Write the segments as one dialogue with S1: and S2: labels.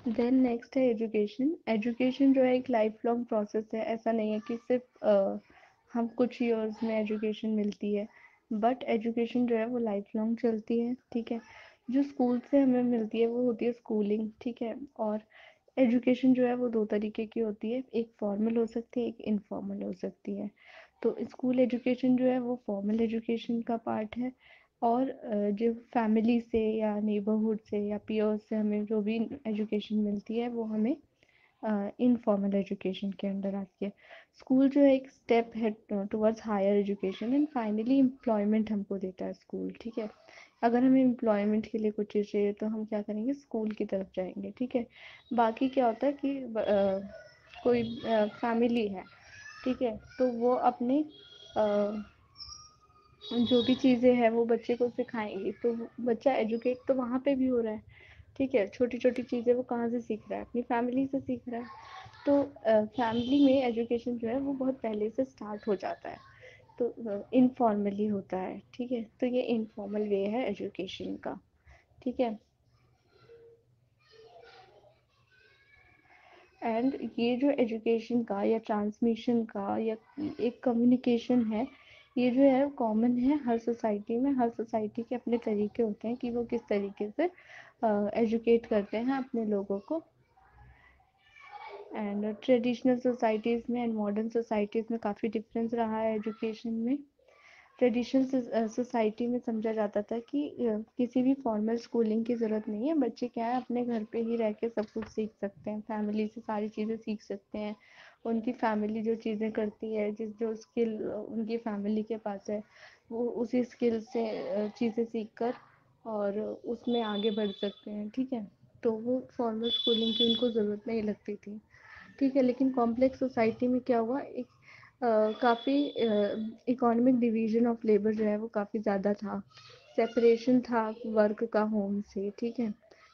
S1: Then next है education. Education जो है एक लाइफ लॉन्ग प्रोसेस है, ऐसा नहीं है कि सिर्फ हम कुछ ईयर्स में एजुकेशन मिलती है, बट एजुकेशन जो है वो लाइफ लॉन्ग चलती है, ठीक है। जो स्कूल से हमें मिलती है वो होती है स्कूलिंग, ठीक है। और एजुकेशन जो है वो दो तरीके की होती है, एक फॉर्मल हो सकती है, एक इनफॉर्मल हो सकती है। तो स्कूल एजुकेशन जो है वो फॉर्मल एजुकेशन का पार्ट है, और जो फैमिली से या नेबरहुड से या पीयर्स से हमें जो भी एजुकेशन मिलती है वो हमें इनफॉर्मल एजुकेशन के अंडर आती है। स्कूल जो है एक स्टेप है towards higher education, and finally employment हमको देता है स्कूल, ठीक है। अगर हमें एम्प्लॉयमेंट के लिए कुछ चीज़ चाहिए तो हम क्या करेंगे, स्कूल की तरफ जाएंगे, ठीक है। बाकी क्या होता है कि कोई फैमिली है, ठीक है, तो वो अपने जो भी चीज़ें हैं वो बच्चे को सिखाएंगी, तो बच्चा एजुकेट तो वहाँ पे भी हो रहा है, ठीक है। छोटी छोटी चीज़ें वो कहाँ से सीख रहा है, अपनी फैमिली से सीख रहा है। तो फैमिली में एजुकेशन जो है वो बहुत पहले से स्टार्ट हो जाता है, तो इनफॉर्मली होता है, ठीक है। तो ये इनफॉर्मल वे है एजुकेशन का, ठीक है। एंड ये जो एजुकेशन का या ट्रांसमिशन का या एक कम्युनिकेशन है, ये जो है कॉमन है हर सोसाइटी में। हर सोसाइटी के अपने तरीके होते हैं कि वो किस तरीके से एजुकेट करते हैं अपने लोगों को। एंड ट्रेडिशनल सोसाइटीज़ में एंड मॉडर्न सोसाइटीज़ में काफ़ी डिफरेंस रहा है एजुकेशन में। ट्रेडिशनल सोसाइटी में समझा जाता था कि किसी भी फॉर्मल स्कूलिंग की ज़रूरत नहीं है, बच्चे क्या है अपने घर पे ही रह के सब कुछ सीख सकते हैं, फैमिली से सारी चीज़ें सीख सकते हैं। उनकी फैमिली जो चीज़ें करती है, जिस जो स्किल उनकी फैमिली के पास है, वो उसी स्किल से चीज़ें सीख कर और उसमें आगे बढ़ सकते हैं, ठीक है। तो वो फॉर्मल स्कूलिंग की उनको ज़रूरत नहीं लगती थी, ठीक है। लेकिन कॉम्प्लेक्स सोसाइटी में क्या हुआ, एक काफ़ी इकोनॉमिक डिवीजन ऑफ लेबर जो है वो काफ़ी ज़्यादा था। सेपरेशन था वर्क का होम से, ठीक है,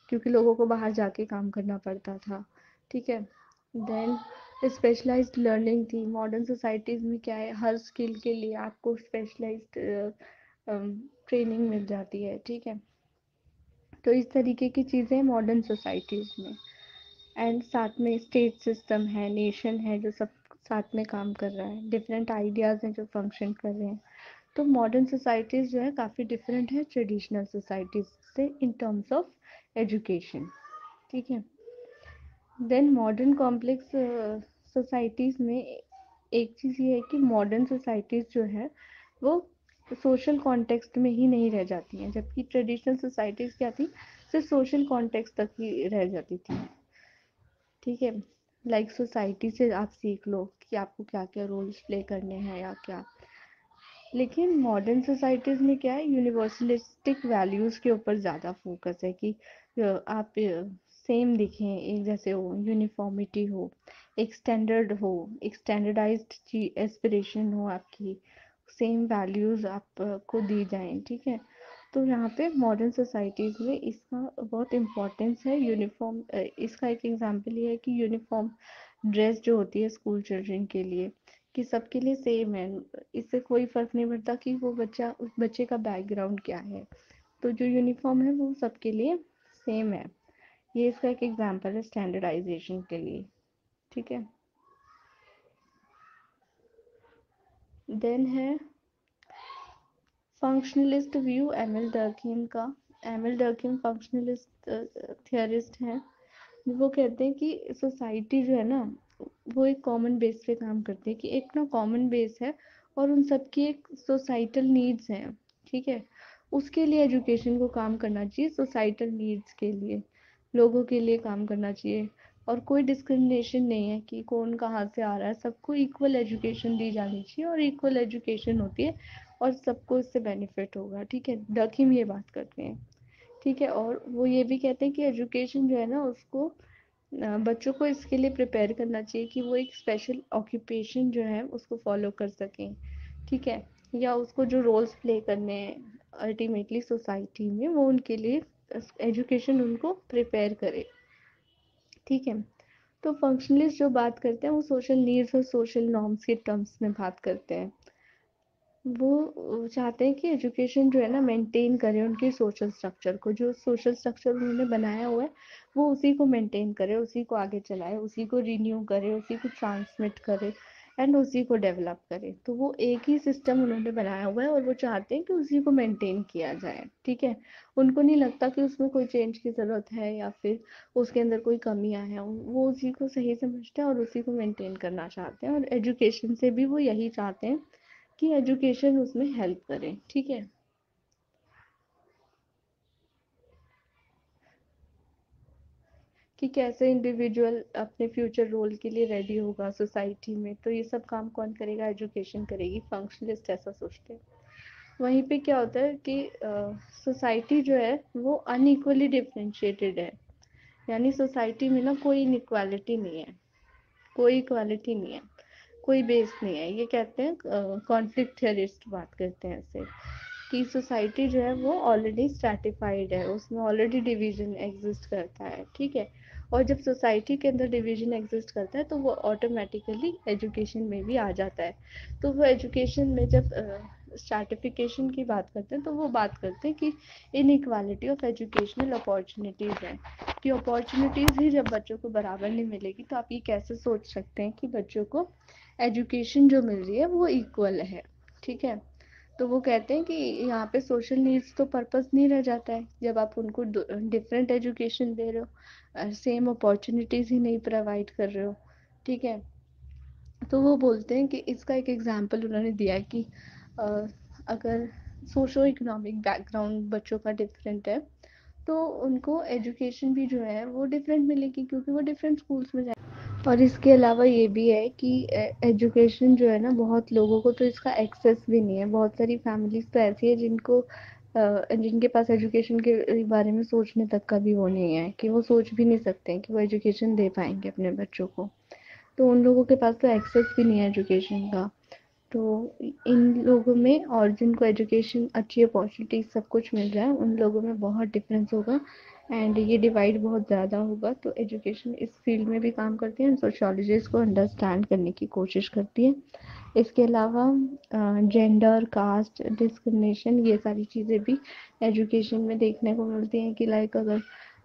S1: क्योंकि लोगों को बाहर जाके काम करना पड़ता था, ठीक है। देन स्पेशलाइज्ड लर्निंग थी। मॉडर्न सोसाइटीज़ में क्या है, हर स्किल के लिए आपको स्पेशलाइज्ड ट्रेनिंग मिल जाती है, ठीक है। तो इस तरीके की चीज़ें मॉडर्न सोसाइटीज़ में। एंड साथ में स्टेट सिस्टम है, नेशन है, जो सब साथ में काम कर रहा है, डिफरेंट आइडियाज़ हैं जो फंक्शन कर रहे हैं। तो मॉडर्न सोसाइटीज़ जो है काफ़ी डिफरेंट है ट्रेडिशनल सोसाइटीज़ से इन टर्म्स ऑफ एजुकेशन, ठीक है। देन मॉडर्न कॉम्प्लेक्स सोसाइटीज़ में एक चीज़ ये है कि मॉडर्न सोसाइटीज़ जो है वो सोशल कॉन्टेक्स्ट में ही नहीं रह जाती हैं, जबकि ट्रेडिशनल सोसाइटीज़ क्या थी, सिर्फ सोशल कॉन्टेक्स्ट तक ही रह जाती थी, ठीक है। लाइक सोसाइटी से आप सीख लो कि आपको क्या क्या रोल्स प्ले करने हैं या क्या। लेकिन मॉडर्न सोसाइटीज़ में क्या है, यूनिवर्सलिस्टिक वैल्यूज़ के ऊपर ज़्यादा फोकस है कि आप सेम दिखें, एक जैसे हो, यूनिफॉर्मिटी हो, एक स्टैंडर्ड हो, एक स्टैंडर्डाइज्ड एस्पिरेशन हो आपकी, सेम वैल्यूज़ आपको दी जाएं, ठीक है। तो यहाँ पे मॉडर्न सोसाइटीज़ में इसका बहुत इम्पोर्टेंस है। यूनिफॉर्म इसका एक एग्जांपल ये है कि यूनिफॉर्म ड्रेस जो होती है स्कूल चिल्ड्रन के लिए, कि सबके लिए सेम है, इससे कोई फर्क नहीं पड़ता कि वो बच्चा, उस बच्चे का बैकग्राउंड क्या है। तो जो यूनिफॉर्म है वो सबके लिए सेम है। ये इसका एक एग्जांपल है स्टैंडर्डाइजेशन के लिए, ठीक है। देन है फंक्शनलिस्ट व्यू एमिल डर्कीम का। एमिल डर्कीम फंक्शनलिस्ट थियरिस्ट हैं। वो कहते हैं कि सोसाइटी जो है ना, वो एक कॉमन बेस पे काम करती है, कि एक ना कॉमन बेस है और उन सबकी एक सोसाइटल नीड्स हैं, ठीक है। उसके लिए एजुकेशन को काम करना चाहिए, सोसाइटल नीड्स के लिए, लोगों के लिए काम करना चाहिए। और कोई डिस्क्रिमिनेशन नहीं है कि कौन कहाँ से आ रहा है, सबको इक्वल एजुकेशन दी जानी चाहिए, और इक्वल एजुकेशन होती है और सबको इससे बेनिफिट होगा, ठीक है। डकीम ये बात करते हैं, ठीक है। और वो ये भी कहते हैं कि एजुकेशन जो है ना, उसको बच्चों को इसके लिए प्रिपेयर करना चाहिए कि वो एक स्पेशल ऑक्यूपेशन जो है उसको फॉलो कर सकें, ठीक है। या उसको जो रोल्स प्ले करने हैं अल्टीमेटली सोसाइटी में, वो उनके लिए एजुकेशन उनको प्रिपेयर करे, ठीक है। तो फंक्शनलिस्ट जो बात करते हैं वो सोशल नीड्स और सोशल नॉर्म्स के टर्म्स में बात करते हैं। वो चाहते हैं कि एजुकेशन जो है ना मेंटेन करे उनके सोशल स्ट्रक्चर को, जो सोशल स्ट्रक्चर उन्होंने बनाया हुआ है वो उसी को मेंटेन करे, उसी को आगे चलाए, उसी को रिन्यू करे, उसी को ट्रांसमिट करे एंड उसी को डेवलप करे। तो वो एक ही सिस्टम उन्होंने बनाया हुआ है और वो चाहते हैं कि उसी को मेंटेन किया जाए। ठीक है, उनको नहीं लगता कि उसमें कोई चेंज की ज़रूरत है या फिर उसके अंदर कोई कमियां हैं। वो उसी को सही समझते हैं और उसी को मेंटेन करना चाहते हैं, और एजुकेशन से भी वो यही चाहते हैं कि एजुकेशन उसमें हेल्प करे। ठीक है, कि कैसे इंडिविजुअल अपने फ्यूचर रोल के लिए रेडी होगा सोसाइटी में, तो ये सब काम कौन करेगा, एजुकेशन करेगी। फंक्शनलिस्ट ऐसा सोचते हैं। वहीं पे क्या होता है कि सोसाइटी जो है वो अनइक्वली डिफरेंशिएटेड है, यानी सोसाइटी में ना कोई इनइक्वालिटी नहीं है, कोई इक्वालिटी नहीं है, कोई बेस नहीं है। ये कहते हैं कॉन्फ्लिक्ट थियरिस्ट बात करते हैं ऐसे, कि सोसाइटी जो है वो ऑलरेडी स्ट्रैटिफाइड है, उसमें ऑलरेडी डिवीजन एग्जिस्ट करता है। ठीक है, और जब सोसाइटी के अंदर डिवीजन एग्जिस्ट करता है तो वो ऑटोमेटिकली एजुकेशन में भी आ जाता है। तो वो एजुकेशन में जब स्ट्रैटिफिकेशन की बात करते हैं तो वो बात करते हैं कि इनइक्वालिटी ऑफ एजुकेशनल अपॉर्चुनिटीज़ है, कि अपॉर्चुनिटीज़ ही जब बच्चों को बराबर नहीं मिलेगी तो आप ये कैसे सोच सकते हैं कि बच्चों को एजुकेशन जो मिल रही है वो इक्वल है। ठीक है, तो वो कहते हैं कि यहाँ पे सोशल नीड्स तो पर्पस नहीं रह जाता है जब आप उनको डिफरेंट एजुकेशन दे रहे हो, सेम अपॉर्चुनिटीज ही नहीं प्रोवाइड कर रहे हो। ठीक है, तो वो बोलते हैं कि इसका एक एग्जांपल उन्होंने दिया है कि अ, अगर सोशो इकोनॉमिक बैकग्राउंड बच्चों का डिफरेंट है तो उनको एजुकेशन भी जो है वो डिफरेंट मिलेगी, क्योंकि वो डिफरेंट स्कूल्स में जाएंगे। और इसके अलावा ये भी है कि एजुकेशन जो है ना बहुत लोगों को तो इसका एक्सेस भी नहीं है। बहुत सारी फैमिलीज तो ऐसी है जिनको जिनके पास एजुकेशन के बारे में सोचने तक का भी वो नहीं है, कि वो सोच भी नहीं सकते हैं कि वो एजुकेशन दे पाएंगे अपने बच्चों को। तो उन लोगों के पास तो एक्सेस भी नहीं है एजुकेशन का। तो इन लोगों में और जिनको एजुकेशन अच्छी अपॉर्चुनिटी सब कुछ मिल रहा है उन लोगों में बहुत डिफरेंस होगा एंड ये डिवाइड बहुत ज़्यादा होगा। तो एजुकेशन इस फील्ड में भी काम करती है, सोशियोलॉजी इसको अंडरस्टैंड करने की कोशिश करती है। इसके अलावा जेंडर, कास्ट डिस्क्रिमिनेशन ये सारी चीज़ें भी एजुकेशन में देखने को मिलती हैं, कि लाइक अगर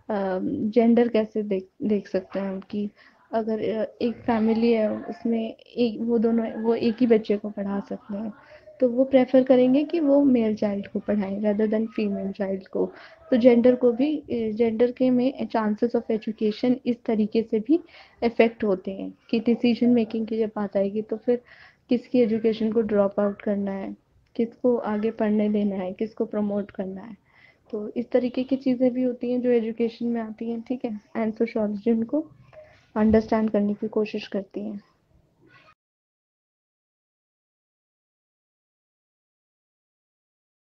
S1: जेंडर कैसे देख देख सकते हैं हम, कि अगर एक फैमिली है उसमें एक वो दोनों वो एक ही बच्चे को पढ़ा सकते हैं तो वो प्रेफर करेंगे कि वो मेल चाइल्ड को पढ़ाएं रादर देन फीमेल चाइल्ड को। तो जेंडर को भी जेंडर के में चांसेस ऑफ एजुकेशन इस तरीके से भी इफेक्ट होते हैं, कि डिसीजन मेकिंग की जब बात आएगी तो फिर किसकी एजुकेशन को ड्रॉप आउट करना है, किसको आगे पढ़ने देना है, किसको प्रमोट करना है। तो इस तरीके की चीज़ें भी होती हैं जो एजुकेशन में आती हैं। ठीक है, एंड सोशियोलॉजी उनको अंडरस्टैंड करने की कोशिश करती हैं।